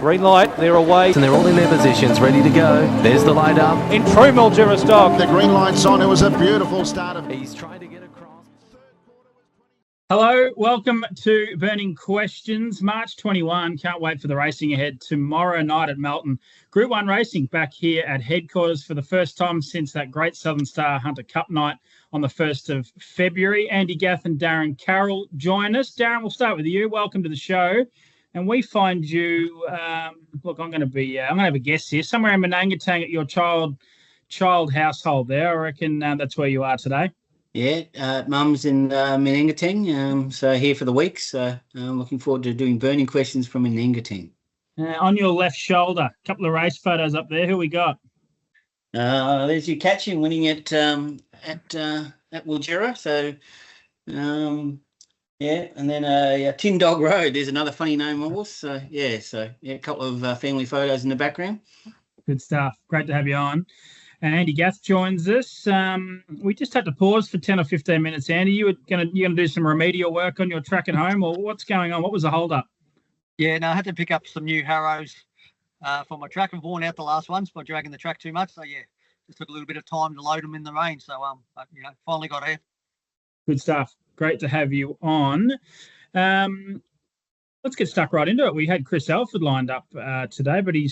Green light, they're away. And they're all in their positions, ready to go. There's the light up. In true Mildura stock. The green light's on. It was a beautiful start. He's trying to get across. Hello, welcome to Burning Questions, March 21. Can't wait for the racing ahead tomorrow night at Melton. Group 1 racing back here at headquarters for the first time since that great Southern Star Hunter Cup night on the 1st of February. Andy Gath and Darren Carroll join us. Darren, we'll start with you. Welcome to the show. And we find you, look, I'm going to have a guess here, somewhere in Menangatang at your child household there. I reckon that's where you are today. Yeah, Mum's in Menangatang, so here for the week. So I'm looking forward to doing burning questions from Menangatang. On your left shoulder, a couple of race photos up there. Who we got? There's you catching winning at Mildura. So yeah, and then Tin Dog Road. There's another funny name horse. So a couple of family photos in the background. Good stuff. Great to have you on. Andy Gath joins us. We just had to pause for 10 or 15 minutes. Andy, you're gonna do some remedial work on your track at home, or what's going on? What was the hold up? Yeah, no, I had to pick up some new harrows for my track. I've worn out the last ones by dragging the track too much. So yeah, just took a little bit of time to load them in the rain. So but, finally got here. Good stuff. Great to have you on. Let's get stuck right into it. We had Chris Alford lined up today, but he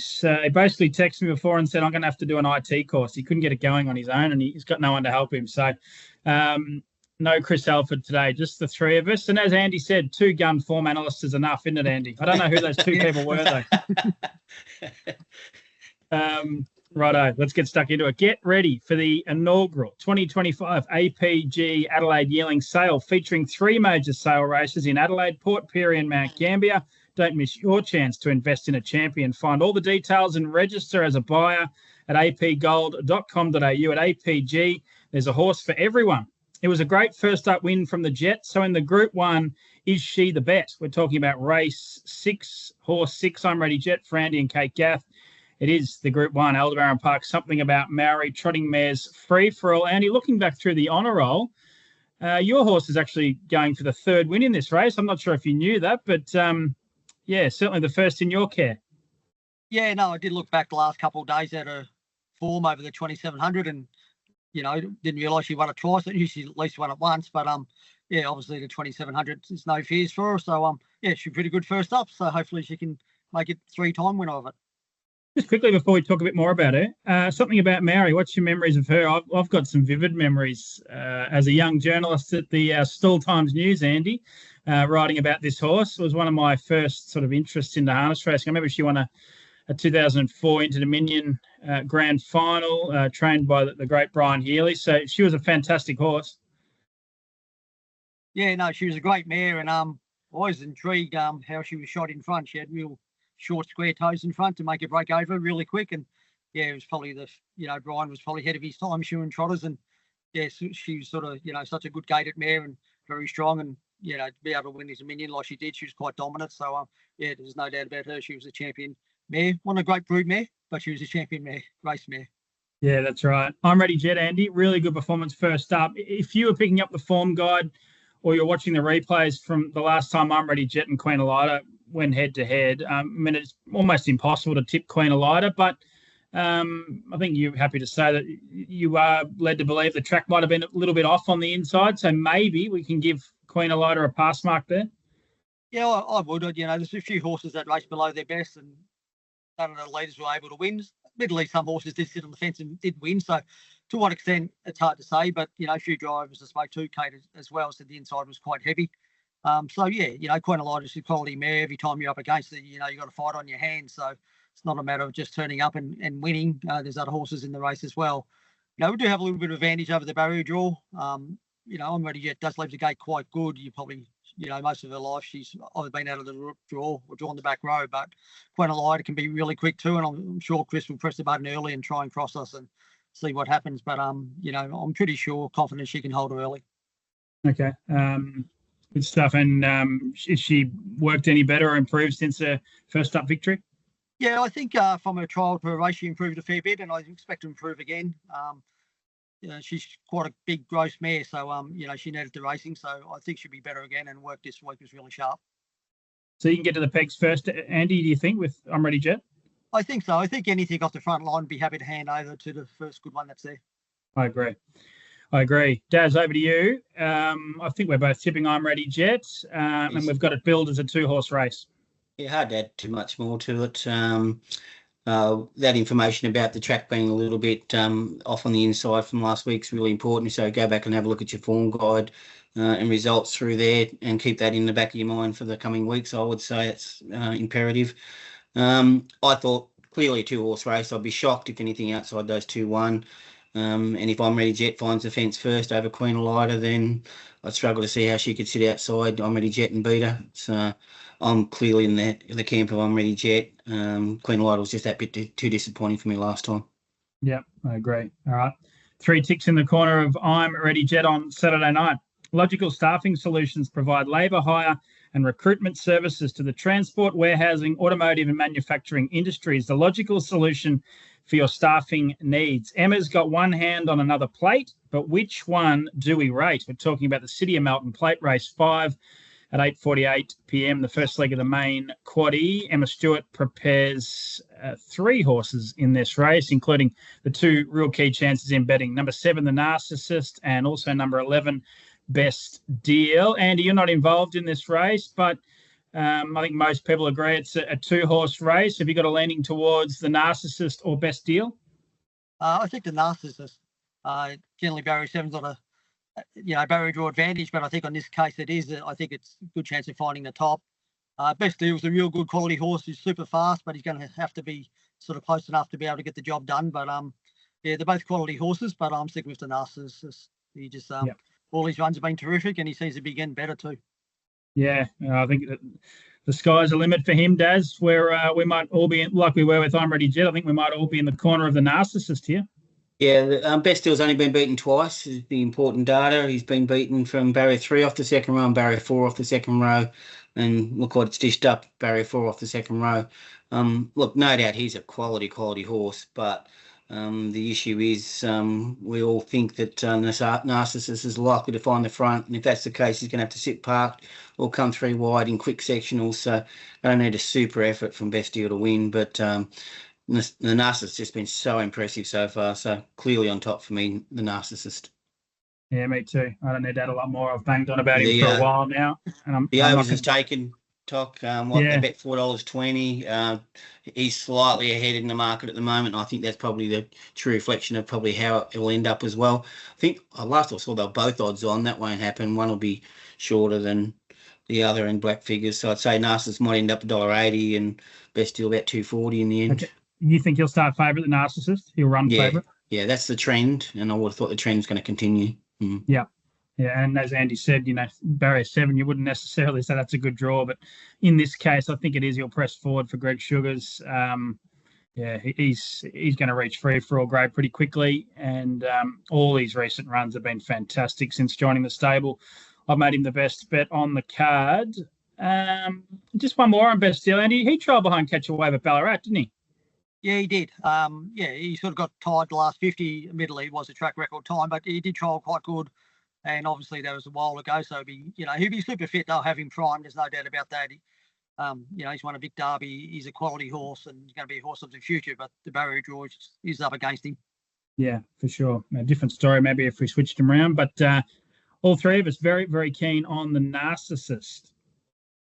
basically texted me before and said, I'm going to have to do an IT course. He couldn't get it going on his own, and he's got no one to help him. So no Chris Alford today, just the three of us. And as Andy said, 2 gun form analysts is enough, isn't it, Andy? I don't know who those 2 people were, though. Righto, let's get stuck into it. Get ready for the inaugural 2025 APG Adelaide Yearling Sale, featuring 3 major sale races in Adelaide, Port Pirie and Mount Gambier. Don't miss your chance to invest in a champion. Find all the details and register as a buyer at apgold.com.au. At APG, there's a horse for everyone. It was a great first up win from the Jet. So in the Group 1, is she the bet? We're talking about race 6, horse 6. I'm ready, Jet, for Andy and Kate Gath. It is the Group 1, Aldebaran Park, Something About Maori, Trotting Mares, Free for All. Andy, looking back through the honour roll, your horse is actually going for the 3rd win in this race. I'm not sure if you knew that, but certainly the first in your care. Yeah, no, I did look back the last couple of days at her form over the 2700 and, didn't realise she won it twice. I knew she at least won it once, but obviously the 2700 is no fears for her. So, she's pretty good first up. So hopefully she can make it 3-time winner of it. Just quickly before we talk a bit more about her, Something About Maori. What's your memories of her? I've got some vivid memories as a young journalist at the Still Times News, Andy, writing about this horse. It was one of my first sort of interests in the harness racing. I remember she won a 2004 Inter Dominion grand final, trained by the great Brian Healy. So she was a fantastic horse. Yeah, no, she was a great mare, and I was intrigued how she was shot in front. She had real short square toes in front to make it break over really quick, and it was probably Brian was probably ahead of his time shoeing trotters, and she was sort of such a good gated mare and very strong, and to be able to win this Dominion like she did, she was quite dominant. So there's no doubt about her. She was a champion mare, not a great brood mare, but she was a champion mare, race mare. Yeah, that's right. I'm ready, Jet, Andy. Really good performance first up. If you were picking up the form guide or you're watching the replays from the last time I'm ready, Jet and Queen Elida went head-to-head. It's almost impossible to tip Queen Elida, but I think you're happy to say that you are led to believe the track might have been a little bit off on the inside, so maybe we can give Queen Elida a pass mark there. Yeah, I would. There's a few horses that race below their best, and none of the leaders were able to win. Admittedly, some horses did sit on the fence and did win, so to what extent, it's hard to say, but, a few drivers I spoke to, Kate, as well, said the inside was quite heavy. Queen Elida is a quality mare. Every time you're up against it, you got to fight on your hands. So it's not a matter of just turning up and winning. There's other horses in the race as well. We do have a little bit of advantage over the barrier draw. I'm ready yet. Does leave the gate quite good. You probably, most of her life she's either been out of the draw or drawn the back row. But Queen Elida can be really quick too, and I'm sure Chris will press the button early and try and cross us and see what happens. But I'm pretty confident she can hold her early. Okay. Good stuff. And has she worked any better or improved since her first up victory? Yeah, I think from her trial to her race, she improved a fair bit, and I expect to improve again. She's quite a big, gross mare, so she needed the racing, so I think she'll be better again. And work this week was really sharp. So you can get to the pegs first, Andy, do you think, with I'm Ready Jet? I think so. I think anything off the front line, be happy to hand over to the first good one that's there. I agree. Daz, over to you. I think we're both tipping I'm Ready Jet, and we've got it billed as a 2-horse race. Yeah, hard to add too much more to it. That information about the track being a little bit off on the inside from last week's really important. So go back and have a look at your form guide and results through there and keep that in the back of your mind for the coming weeks. I would say it's imperative. I thought clearly a 2-horse race. I'd be shocked if anything outside those 2 won. And if I'm Ready Jet finds the fence first over Queen Elida, then I'd struggle to see how she could sit outside I'm Ready Jet and beat her. So I'm clearly in the camp of I'm Ready Jet. Queen Elida was just that bit too disappointing for me last time. Yeah, I agree. All right. 3 ticks in the corner of I'm Ready Jet on Saturday night. Logical Staffing Solutions provide labour hire and recruitment services to the transport, warehousing, automotive and manufacturing industries. The logical solution for your staffing needs. Emma's got one hand on another plate, but which one do we rate? We're talking about the City of Melton Plate Race 5 at 8:48 p.m, the first leg of the main quaddie. Emma Stewart prepares 3 horses in this race, including the 2 real key chances in betting. Number 7, The Narcissist, and also number 11, Best Deal. Andy, you're not involved in this race, but I think most people agree it's a 2-horse race. Have you got a leaning towards The Narcissist or Best Deal? I think The Narcissist. Generally, barrier 7's got a barrier draw advantage, but I think on this case it is. I think it's a good chance of finding the top. Best Deal's a real good quality horse who's super fast, but he's going to have to be sort of close enough to be able to get the job done. But they're both quality horses, but I'm sticking with The Narcissist. He just all his runs have been terrific, and he seems to be getting better too. Yeah, I think that the sky's the limit for him, Daz, where we might all be, like we were with I'm Ready Jet, I think we might all be in the corner of The Narcissist here. Yeah, Best Deal's only been beaten twice, is the important data. He's been beaten from barrier 3 off the second row and barrier 4 off the second row. And look what it's dished up, barrier 4 off the second row. Look, no doubt he's a quality horse, but the issue is we all think that Narcissus is likely to find the front, and if that's the case, he's going to have to sit parked or come 3 wide in quick sectionals. So I don't need a super effort from Best Deal to win, but the Narcissist has just been so impressive so far. So clearly on top for me, the Narcissist. Yeah, me too. I don't need to add a lot more. I've banged on about him for a while now. And the overs is taken. They bet $4.20. He's slightly ahead in the market at the moment. I think that's probably the true reflection of probably how it will end up as well. I think last I saw they were both odds on. That won't happen. One will be shorter than the other in black figures. So I'd say Narcissus might end up $1.80 and Best Deal about $2.40 in the end. Okay. You think he'll start favourite, the Narcissist? He'll run favourite? Yeah, that's the trend, and I would have thought the trend's going to continue. Yeah. Yeah, and as Andy said, barrier 7, you wouldn't necessarily say that's a good draw, but in this case, I think it is. He'll press forward for Greg Sugars. He's going to reach free for all grade pretty quickly, and all his recent runs have been fantastic since joining the stable. I've made him the best bet on the card. Just one more on Best Deal, Andy. He trialled behind Catch a Wave at Ballarat, didn't he? Yeah, he did. He sort of got tied the last 50. Admittedly, it was a track record time, but he did trial quite good. And obviously that was a while ago, so he'll be super fit. They'll have him primed. There's no doubt about that. He's won a big derby. He's a quality horse, and he's going to be a horse of the future. But the barrier draw is up against him. Yeah, for sure. A different story maybe if we switched him around. But all 3 of us very, very keen on the Narcissist.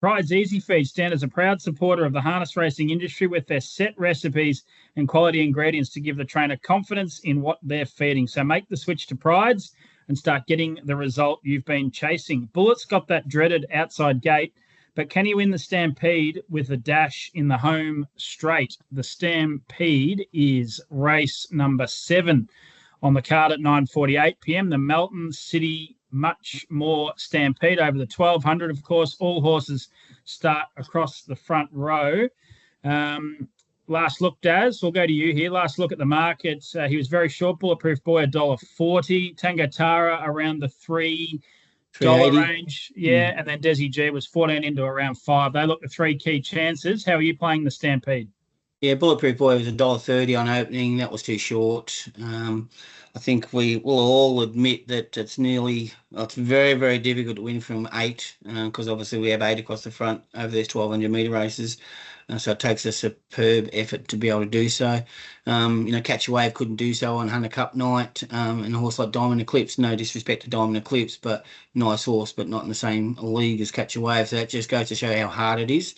Pride's Easy Feed stand as a proud supporter of the harness racing industry with their set recipes and quality ingredients to give the trainer confidence in what they're feeding. So make the switch to Pride's and start getting the result you've been chasing. Bullet's got that dreaded outside gate, but can he win the Stampede with a dash in the home straight? The Stampede is race number 7 on the card at 9:48 p.m. The Melton City Much More Stampede over the 1200. Of course, all horses start across the front row. Last look, Daz, we'll go to you here. Last look at the market. He was very short. Bulletproof Boy, $1.40. Tangatara around the $3 range. Yeah, and then Desi G was 14 into around 5. They look the 3 key chances. How are you playing the Stampede? Yeah, Bulletproof Boy was $1.30 on opening. That was too short. I think we will all admit that it's very, very difficult to win from 8 because obviously we have 8 across the front over these 1,200 metre races. So it takes a superb effort to be able to do so. Catch a Wave couldn't do so on Hunter Cup night. And a horse like Diamond Eclipse, no disrespect to Diamond Eclipse, but nice horse, but not in the same league as Catch a Wave. So that just goes to show how hard it is.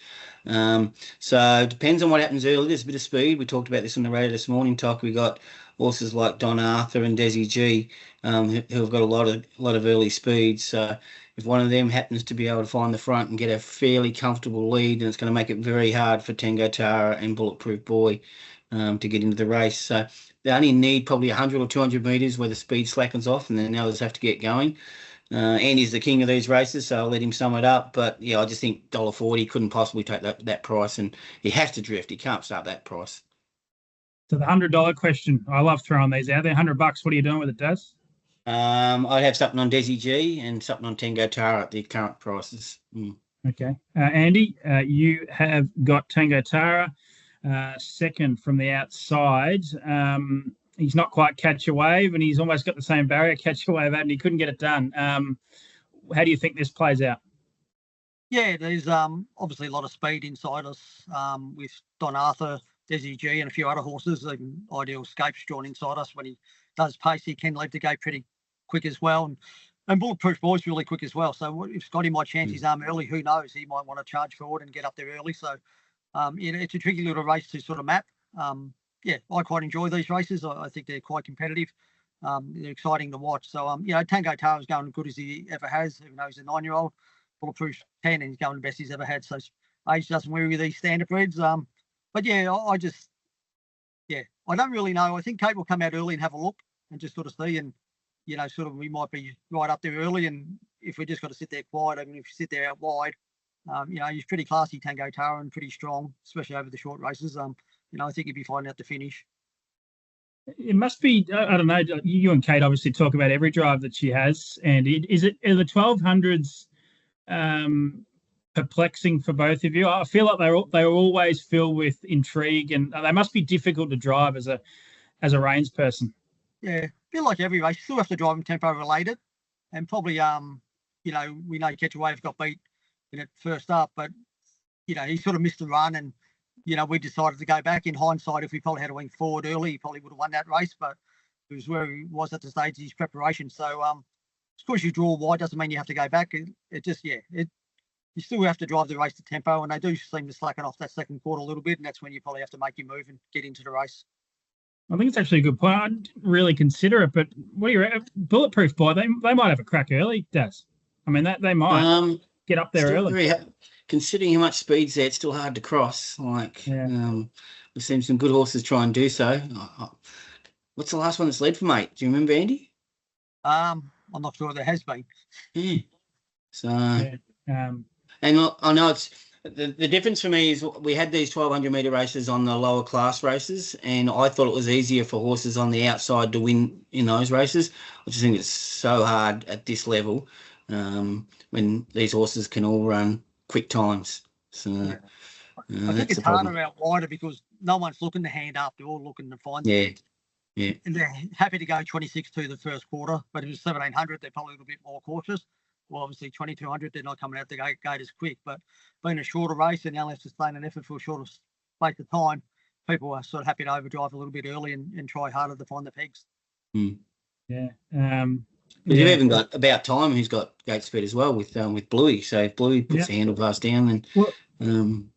So it depends on what happens early. There's a bit of speed. We talked about this on the radio this morning, Toc. We got horses like Don Arthur and Desi G, who have got a lot of early speed. So if one of them happens to be able to find the front and get a fairly comfortable lead, then it's going to make it very hard for Tango Tara and Bulletproof Boy to get into the race. So they only need probably 100 or 200 metres where the speed slackens off, and then the others have to get going. Andy's the king of these races, so I'll let him sum it up. But yeah, I just think $1.40 couldn't possibly take that price, and he has to drift. He can't start that price. So the $100 question, I love throwing these out there. $100, what are you doing with it, Daz? I'd have something on Desi G and something on Tango Tara at the current prices. Okay. Andy, you have got Tango Tara second from the outside. He's not quite Catch a Wave, and he's almost got the same barrier Catch a Wave had, and he couldn't get it done. How do you think this plays out? Yeah, there's obviously a lot of speed inside us with Don Arthur, Desi G, and a few other horses. Even Ideal Escape's drawn inside us. When he does pace, he can leave the gate pretty quick as well. And Bulletproof Boy's really quick as well. So if Scotty might chance his arm early, who knows? He might want to charge forward and get up there early. So, it's a tricky little race to sort of map. Yeah, I quite enjoy these races. I think they're quite competitive. They're exciting to watch. So, Tango Tara is going as good as he ever has, even though he's a 9-year-old. Bulletproof 10, and he's going the best he's ever had. So age doesn't worry with these standard breeds. But yeah, I don't really know. I think Kate will come out early and have a look and just sort of see, and sort of we might be right up there early. And if we just got to sit there quiet, I mean, if you sit there out wide, he's pretty classy, Tango Tara, and pretty strong, especially over the short races. I think he'd be fine out to finish. It must be, I don't know, you and Kate obviously talk about every drive that she has. And are the 1200s perplexing for both of you? I feel like they're always filled with intrigue, and they must be difficult to drive as a reins person. Yeah, feel like every race, you still have to drive them tempo related. And probably, we know Catch a Wave got beat in it first up, but, he sort of missed the run, and, we decided to go back. In hindsight, if we probably had to went forward early, he probably would have won that race, but it was where he was at the stage of his preparation. So, of course, you draw wide doesn't mean you have to go back. You still have to drive the race to tempo, and they do seem to slacken off that second quarter a little bit, and that's when you probably have to make your move and get into the race. I think it's actually a good point. I didn't really consider it, but what do you reckon? Bulletproof Boy, they might have a crack early, Daz. I mean, they might get up there early. Considering how much speed's there, it's still hard to cross. We've seen some good horses try and do so. What's the last one that's led for, mate? Do you remember, Andy? I'm not sure there has been. Yeah. So, and I know it's the difference for me is we had these 1,200 metre races on the lower class races, and I thought it was easier for horses on the outside to win in those races. I just think it's so hard at this level when these horses can all run quick times. So I think it's harder out wider because no one's looking to hand up. They're all looking to find them. Yeah. And they're happy to go 26-2 the first quarter, but if it's 1,700, they're probably a little bit more cautious. Well, obviously 2,200, they're not coming out the gate as quick, but being a shorter race and you only have to sustain an effort for a shorter space of time, people are sort of happy to overdrive a little bit early and try harder to find the pegs. Yeah. You've even got About Time, who's got gate speed as well with Bluey. So if Bluey puts the handlebars down, then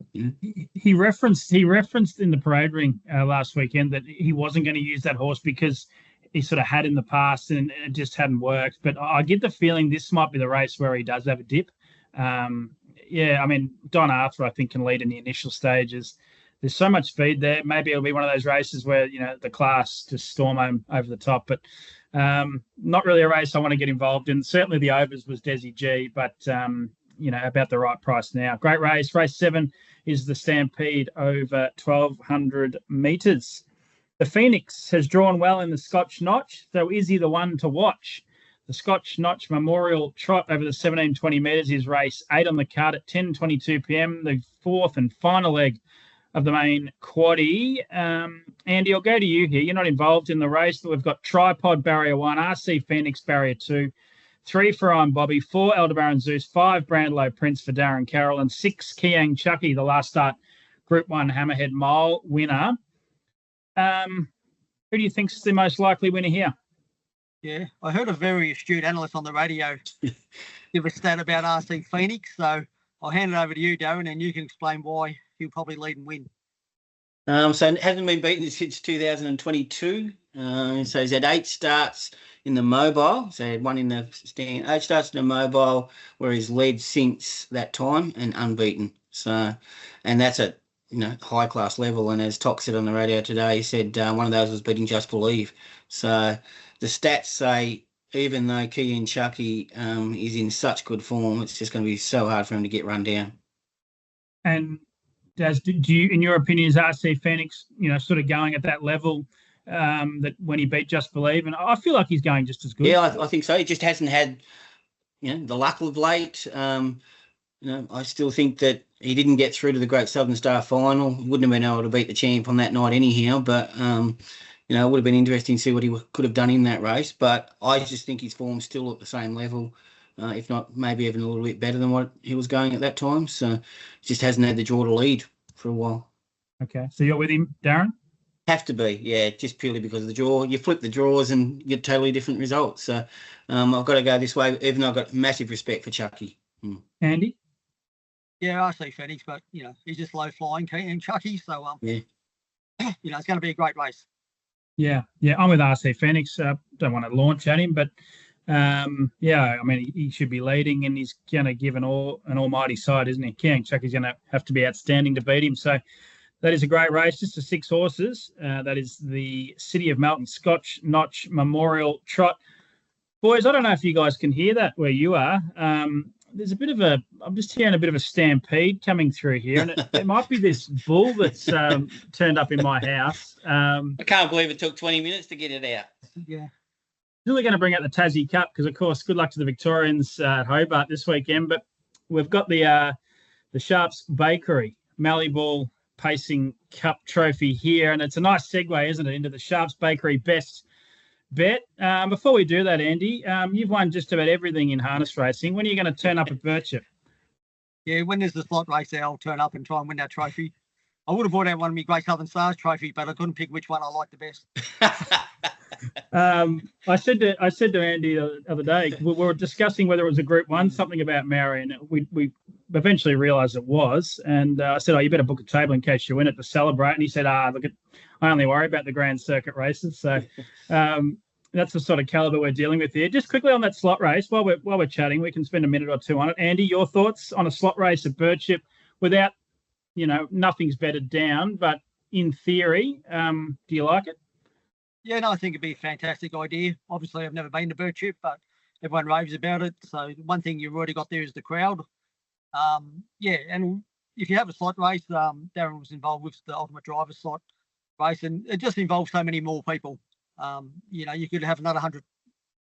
he referenced in the parade ring last weekend that he wasn't going to use that horse because he sort of had in the past and it just hadn't worked. But I get the feeling this might be the race where he does have a dip. I mean, Don Arthur, I think, can lead in the initial stages. There's so much speed there. Maybe it'll be one of those races where, the class just storm him over the top. But not really a race I want to get involved in. Certainly the overs was Desi G, but, about the right price now. Great race. Race 7 is the Stampede over 1,200 metres. The Phoenix has drawn well in the Scotch Notch, so is he the one to watch? The Scotch Notch Memorial Trot over the 1,720 metres is race 8 on the card at 10:22 p.m. The fourth and final leg of the main quaddie. Andy, I'll go to you here. You're not involved in the race, but we've got Tripod Barrier 1, RC Phoenix Barrier 2, 3 for I'm Bobby, 4 Aldebaran Zeus, 5 Brandlow Prince for Darren Carroll, and 6 Kiang Chucky, the last start Group 1 Hammerhead Mile winner. Who do you think's the most likely winner here? Yeah, I heard a very astute analyst on the radio give a stat about RC Phoenix, so I'll hand it over to you, Darren, and you can explain why he'll probably lead and win. So it hasn't been beaten since 2022. So he's had 8 starts in the mobile. So he had 1 in the stand, 8 starts in the mobile where he's led since that time and unbeaten. So, and that's at high class level. And as Toc said on the radio today, he said one of those was beating Just Believe. So the stats say even though Kian Chucky is in such good form, it's just going to be so hard for him to get run down. And do you, in your opinion, is RC Phoenix, sort of going at that level that when he beat Just Believe? And I feel like he's going just as good. Yeah, I think so. He just hasn't had, the luck of late. I still think that he didn't get through to the Great Southern Star final. He wouldn't have been able to beat the champ on that night anyhow. But, it would have been interesting to see what he could have done in that race. But I just think his form's still at the same level, if not maybe even a little bit better than what he was going at that time. So just hasn't had the draw to lead for a while. Okay. So you're with him, Darren? Have to be, yeah, just purely because of the draw. You flip the draws and you get totally different results. So I've got to go this way, even though I've got massive respect for Chucky. Andy? Yeah, I see Phoenix, but, he's just low flying, and Chucky. So, yeah. It's going to be a great race. Yeah, I'm with RC Phoenix. Don't want to launch at him, but he should be leading, and he's going to give an almighty side, isn't he? Kiang Chucky's going to have to be outstanding to beat him. So that is a great race. Just the 6 horses. That is the City of Melton Scotch Notch Memorial Trot. Boys, I don't know if you guys can hear that where you are. There's I'm just hearing a bit of a stampede coming through here, and it might be this bull that's turned up in my house. I can't believe it took 20 minutes to get it out. Yeah. Really going to bring out the Tassie Cup because, of course, good luck to the Victorians at Hobart this weekend. But we've got the Sharps Bakery Mallyball Pacing Cup trophy here, and it's a nice segue, isn't it, into the Sharps Bakery Best Bet. Before we do that, Andy, you've won just about everything in harness racing. When are you going to turn up at Birchip? Yeah, when there's the slot race there, I'll turn up and try and win that trophy. I would have brought out one of my Great Southern Stars trophy, but I couldn't pick which one I liked the best. I said to Andy the other day, we were discussing whether it was a Group 1, something about Maori, and we eventually realised it was. And I said, you better book a table in case you win it to celebrate. And he said, look, I only worry about the Grand Circuit races. So that's the sort of calibre we're dealing with here. Just quickly on that slot race, while we're chatting, we can spend a minute or two on it. Andy, your thoughts on a slot race at Birchip without, nothing's bedded down, but in theory, do you like it? Yeah, no, I think it'd be a fantastic idea. Obviously, I've never been to Birchip, but everyone raves about it. So one thing you've already got there is the crowd. And if you have a slot race, Darren was involved with the Ultimate Driver slot race, and it just involves so many more people. You could have another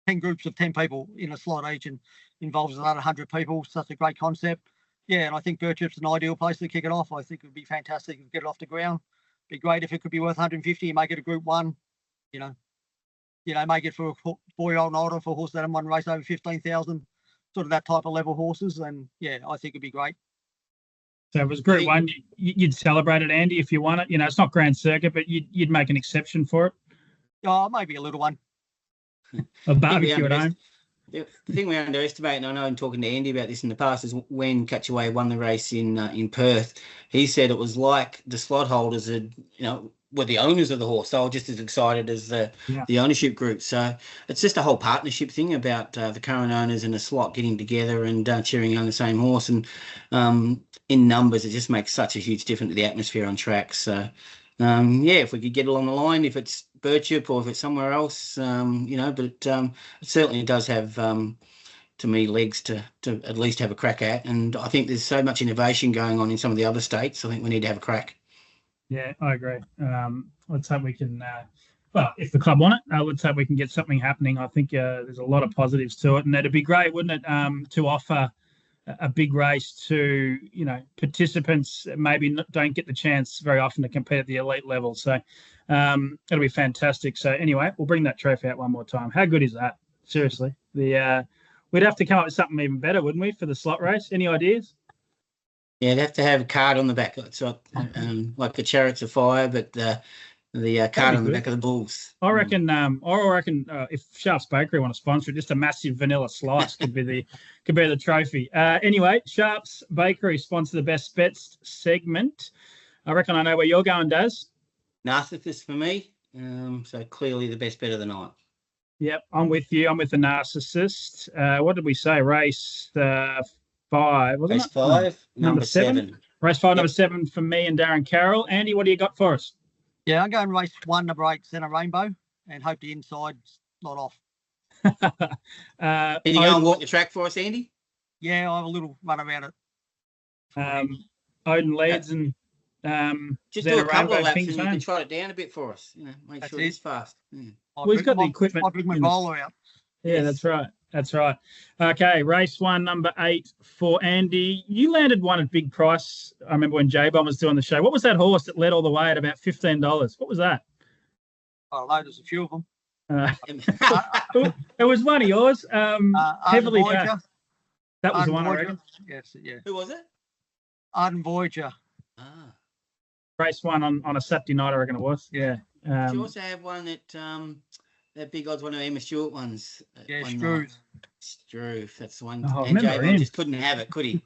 10 groups of 10 people in a slot each, and involves another 100 people. Such a great concept. Yeah, and I think Birchip's an ideal place to kick it off. I think it would be fantastic to get it off the ground. Be great if it could be worth 150 and make it a Group 1. Make it for a 4-year-old and older, for a horse that haven't won race over 15,000, sort of that type of level horses. And yeah, I think it'd be great. So if it was Group 1, you'd celebrate it, Andy, if you won it. It's not Grand Circuit, but you'd make an exception for it. Oh, maybe a little one. A barbecue at home. The thing we underestimate, and I know I'm talking to Andy about this in the past, is when Catchaway won the race in Perth. He said it was like the slot holders had, were the owners of the horse. They were just as excited as the ownership group. So it's just a whole partnership thing about the current owners and the slot getting together and cheering on the same horse. And in numbers, it just makes such a huge difference to the atmosphere on track. So, if we could get along the line, if it's Birchip or if it's somewhere else, but it certainly does have, to me, legs to at least have a crack at. And I think there's so much innovation going on in some of the other states. I think we need to have a crack. Yeah, I agree. Let's hope we can, if the club want it, let's hope we can get something happening. I think there's a lot of positives to it, and it'd be great, wouldn't it, to offer a big race to, participants maybe don't get the chance very often to compete at the elite level. So it'll be fantastic. So anyway, we'll bring that trophy out one more time. How good is that? Seriously, we'd have to come up with something even better, wouldn't we, for the slot race? Any ideas? Yeah, they'd have to have a card on the back. It's like the Chariots of Fire, but the card on the back of the bulls. I reckon. If Sharps Bakery want to sponsor it, just a massive vanilla slice could be the trophy. Anyway, Sharps Bakery sponsor the best bets segment. I reckon I know where you're going, Daz. Narcissist for me. So clearly the best bet of the night. Yep, I'm with you. I'm with the Narcissist. What did we say? Race 5. Wasn't Race it? 5, number 7. Race 5, number 7 for me and Darren Carroll. Andy, what do you got for us? Yeah, I'm going race 1, number 8, Centre Rainbow, and hope the inside's not off. Can you go and walk the track for us, Andy? Yeah, I'll have a little run around it. Odin leads and just Centre do a couple of Rainbow, laps King's and you Home. can trot it down a bit for us. Make That's sure it's fast. Yeah. We've got the equipment I'll bring my in the- bowler out. Yeah, that's right. That's right. Okay, race 1, number 8 for Andy. You landed one at big price. I remember when J-Bomb was doing the show. What was that horse that led all the way at about $15? What was that? I don't know, there's a few of them. It was one of yours. Heavily Voyager. backed. That was the Arden one, I Voyager. reckon. Yes, yeah. Who was it? Arden Voyager. Race 1 on a Saturday night, I reckon it was. Yeah. Do you also have one that big odds, one of Emma Stewart ones? Yeah, one Struve. night? Struve, that's the one. Oh, I And remember J-Bone him. just couldn't have it, could he?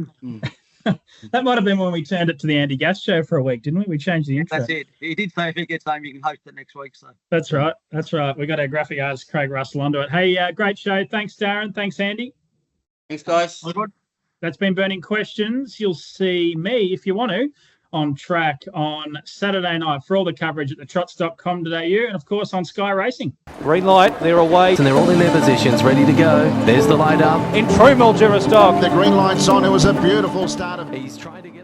That might have been when we turned it to the Andy Gath show for a week, didn't we? We changed the intro. That's it. He did say if he gets home, you can host it next week. So That's right. That's right. We got our graphic artist, Craig Russell, onto it. Hey, great show. Thanks, Darren. Thanks, Andy. Thanks, guys. That's been Burning Questions. You'll see me, if you want to, on track on Saturday night for all the coverage at thetrots.com.au and, of course, on Sky Racing. Green light, they're away. And they're all in their positions, ready to go. There's the light up. In true Mildura stock. The green light's on. It was a beautiful start of. He's trying to get